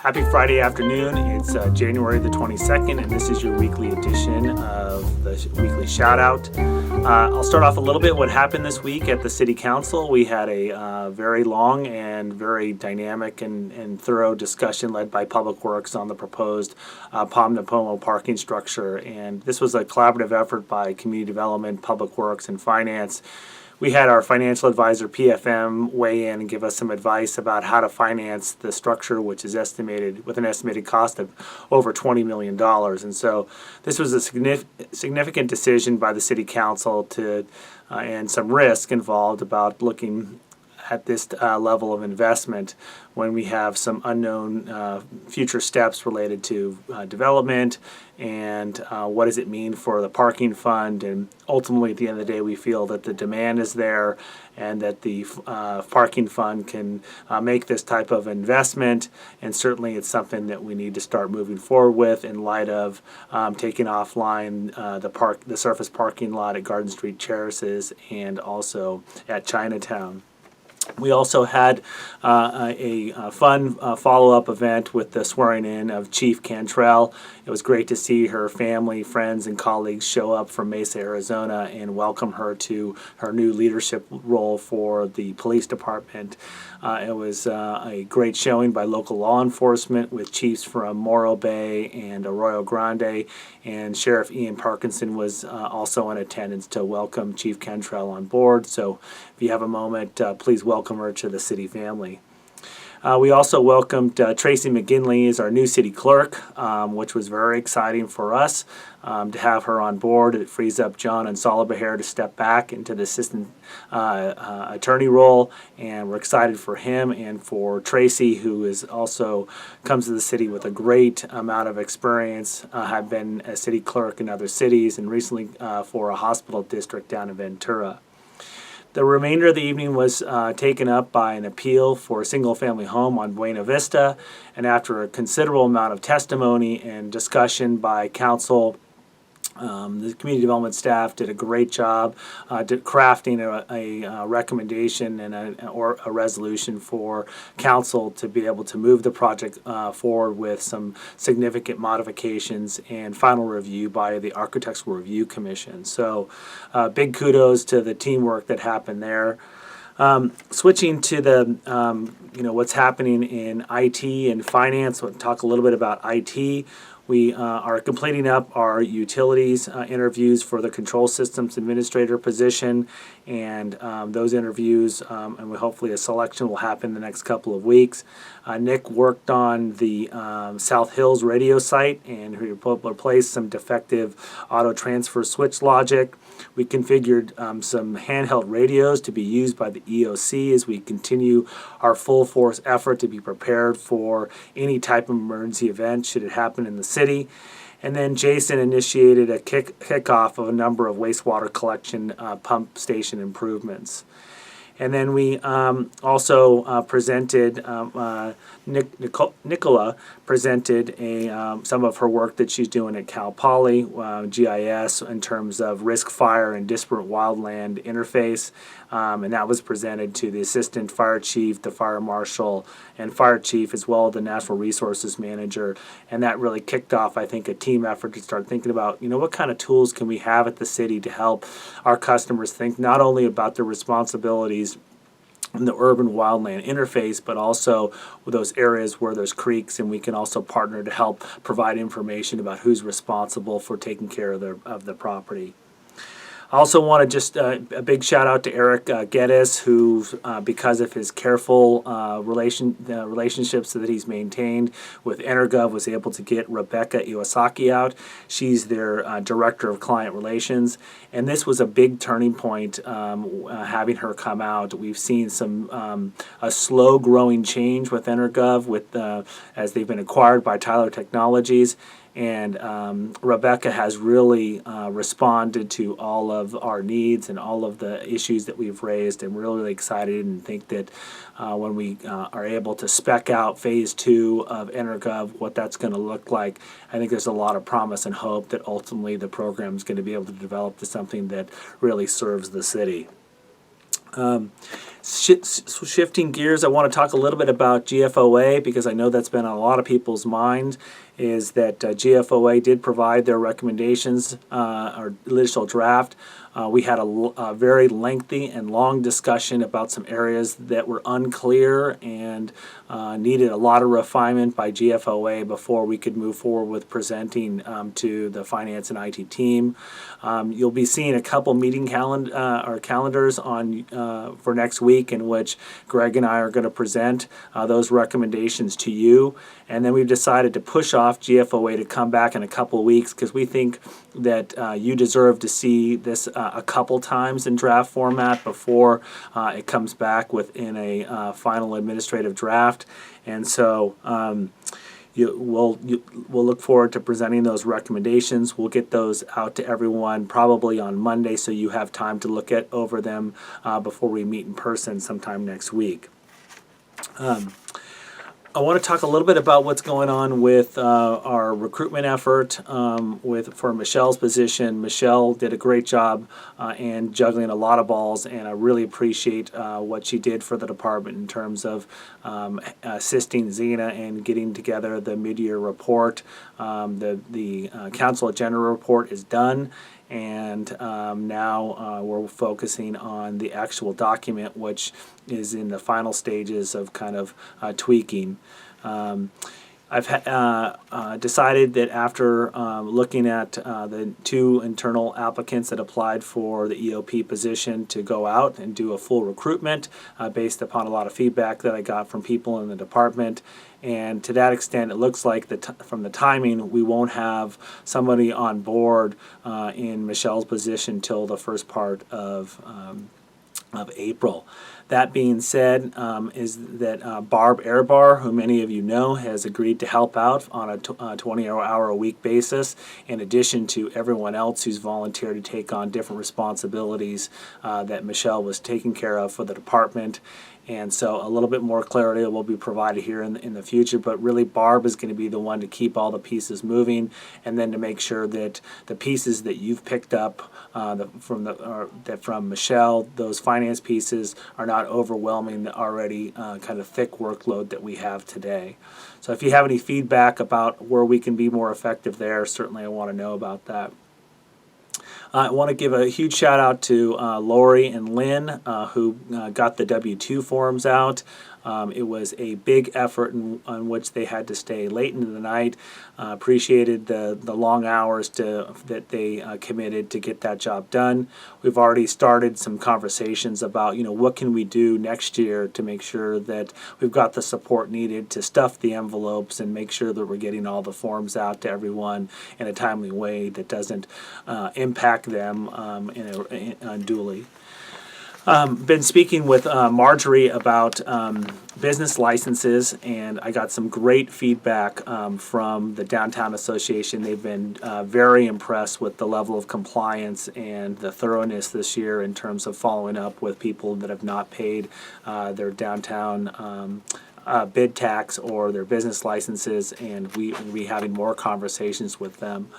Happy Friday afternoon. It's January the 22nd, and this is your weekly edition of the weekly shout out. I'll start off a little bit what happened this week at the City Council. We had a very long and very dynamic and thorough discussion led by Public Works on the proposed Pomnapomo parking structure. And this was a collaborative effort by Community Development, Public Works, and Finance. We had our financial advisor, PFM, weigh in and give us some advice about how to finance the structure, which is estimated with an estimated cost of over $20 million. And so this was a significant decision by the City Council and some risk involved about looking at this level of investment when we have some unknown future steps related to development and what does it mean for the parking fund. And ultimately, at the end of the day, we feel that the demand is there and that the parking fund can make this type of investment. And certainly it's something that we need to start moving forward with in light of taking offline the surface parking lot at Garden Street Terraces and also at Chinatown. We also had a fun follow-up event with the swearing in of Chief Cantrell. It was great to see her family, friends, and colleagues show up from Mesa, Arizona and welcome her to her new leadership role for the police department. It was a great showing by local law enforcement with chiefs from Morro Bay and Arroyo Grande, and Sheriff Ian Parkinson was also in attendance to welcome Chief Cantrell on board. So if you have a moment, please welcome her to the city family. We also welcomed Tracy McGinley as our new city clerk, which was very exciting for us to have her on board. It frees up John and Salabaher to step back into the assistant attorney role, and we're excited for him and for Tracy, who is also comes to the city with a great amount of experience, have been a city clerk in other cities and recently for a hospital district down in Ventura. The remainder of the evening was taken up by an appeal for a single-family home on Buena Vista, and after a considerable amount of testimony and discussion by council, the community development staff did a great job crafting a recommendation and a resolution for council to be able to move the project forward with some significant modifications and final review by the Architectural Review Commission. So big kudos to the teamwork that happened there. Switching to the what's happening in IT and finance, we'll talk a little bit about IT. We are completing up our utilities interviews for the control systems administrator position, and those interviews and hopefully a selection will happen in the next couple of weeks. Nick worked on the South Hills radio site and replaced some defective auto transfer switch logic. We configured some handheld radios to be used by the EOC as we continue our full force effort to be prepared for any type of emergency event should it happen in the city. And then Jason initiated a kickoff of a number of wastewater collection pump station improvements. And then we also presented, Nicola presented some of her work that she's doing at Cal Poly, GIS, in terms of risk fire and disparate wildland interface. And that was presented to the assistant fire chief, the fire marshal, and fire chief, as well as the natural resources manager. And that really kicked off, I think, a team effort to start thinking about, what kind of tools can we have at the city to help our customers think not only about their responsibilities in the urban wildland interface, but also with those areas where there's creeks, and we can also partner to help provide information about who's responsible for taking care of the property. I also want to just a big shout out to Eric Geddes, who, because of his careful relationships that he's maintained with Energov, was able to get Rebecca Iwasaki out. She's their Director of Client Relations, and this was a big turning point having her come out. We've seen a slow growing change with Energov as they've been acquired by Tyler Technologies. And Rebecca has really responded to all of our needs and all of the issues that we've raised, and we're really excited and think that when we are able to spec out phase 2 of Energov, what that's going to look like, I think there's a lot of promise and hope that ultimately the program is going to be able to develop to something that really serves the city. Shifting gears, I want to talk a little bit about GFOA because I know that's been on a lot of people's minds. Is that GFOA did provide their recommendations or initial draft. We had a very lengthy and long discussion about some areas that were unclear and needed a lot of refinement by GFOA before we could move forward with presenting to the finance and IT team. You'll be seeing a couple meeting calendars on for next week in which Greg and I are going to present those recommendations to you. And then we've decided to push off GFOA to come back in a couple of weeks because we think that you deserve to see this a couple times in draft format before it comes back within a final administrative draft. And so we'll look forward to presenting those recommendations. We'll get those out to everyone probably on Monday so you have time to look over them before we meet in person sometime next week. I want to talk a little bit about what's going on with our recruitment effort for Michelle's position. Michelle did a great job and juggling a lot of balls, and I really appreciate what she did for the department in terms of assisting Zena and getting together the mid-year report. The Council of General report is done. And now we're focusing on the actual document, which is in the final stages of kind of tweaking. I've decided that after looking at the two internal applicants that applied for the EOP position to go out and do a full recruitment based upon a lot of feedback that I got from people in the department. And to that extent, it looks like from the timing, we won't have somebody on board in Michelle's position till the first part of April. That being said, is that Barb Airbar, who many of you know, has agreed to help out on a 20-hour-a-week basis, in addition to everyone else who's volunteered to take on different responsibilities that Michelle was taking care of for the department. And so a little bit more clarity will be provided here in the future, but really Barb is going to be the one to keep all the pieces moving, and then to make sure that the pieces that you've picked up from Michelle, those finance pieces, are not overwhelming the already kind of thick workload that we have today. So if you have any feedback about where we can be more effective there, certainly I want to know about that. I want to give a huge shout out to Lori and Lynn who got the W-2 forms out. It was a big effort on which they had to stay late into the night. Appreciated the long hours that they committed to get that job done. We've already started some conversations about what can we do next year to make sure that we've got the support needed to stuff the envelopes and make sure that we're getting all the forms out to everyone in a timely way that doesn't impact them unduly. Been speaking with Marjorie about business licenses, and I got some great feedback from the Downtown Association. They've been very impressed with the level of compliance and the thoroughness this year in terms of following up with people that have not paid their downtown bid tax or their business licenses, and we will be having more conversations with them.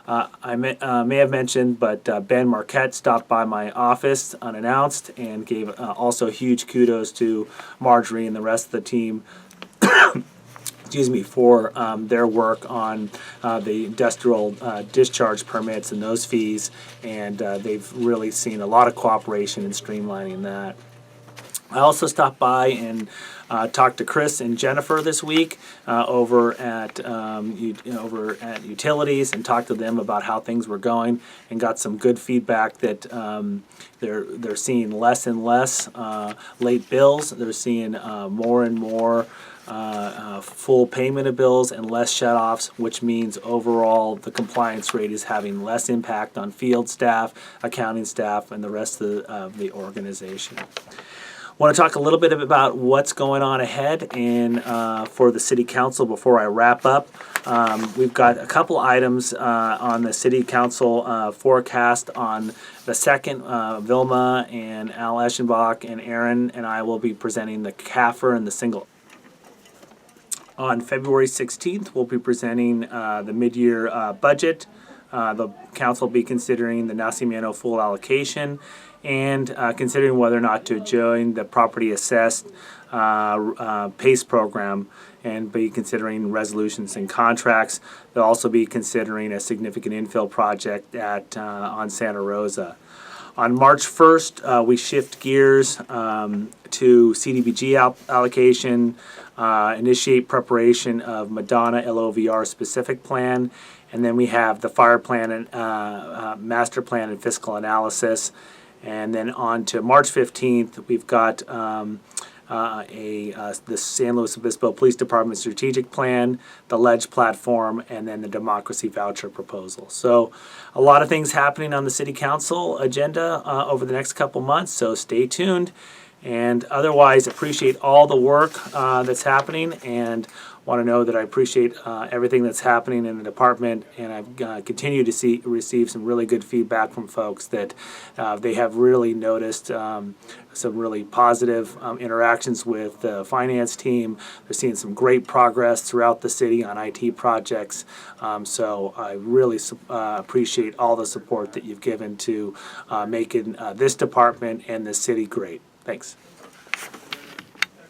I may have mentioned, but Ben Marquette stopped by my office unannounced and gave also huge kudos to Marjorie and the rest of the team excuse me, for their work on the industrial discharge permits and those fees, and they've really seen a lot of cooperation in streamlining that. I also stopped by and talked to Chris and Jennifer this week over at Utilities, and talked to them about how things were going, and got some good feedback that they're seeing less and less late bills. They're seeing more and more full payment of bills and less shutoffs, which means overall the compliance rate is having less impact on field staff, accounting staff, and the rest of the organization. I want to talk a little bit about what's going on ahead for the City Council before I wrap up. We've got a couple items on the City Council forecast on the 2nd. Vilma and Al Eschenbach and Aaron and I will be presenting the CAFR and the single. On February 16th, we'll be presenting the mid-year budget. The Council will be considering the Nacimiento full allocation. and considering whether or not to join the property assessed PACE program and be considering resolutions and contracts. They'll also be considering a significant infill project on Santa Rosa. On March 1st, we shift gears to CDBG allocation, initiate preparation of Madonna LOVR specific plan, and then we have the fire plan and master plan and fiscal analysis. And then on to March 15th, we've got the San Luis Obispo Police Department strategic plan, the LEDGE platform, and then the democracy voucher proposal. So a lot of things happening on the City Council agenda over the next couple months, so stay tuned. And otherwise, appreciate all the work that's happening, and want to know that I appreciate everything that's happening in the department, and I've continued to receive some really good feedback from folks that they have really noticed some really positive interactions with the finance team. They're seeing some great progress throughout the city on IT projects, so I really appreciate all the support that you've given to making this department and the city great. Thanks.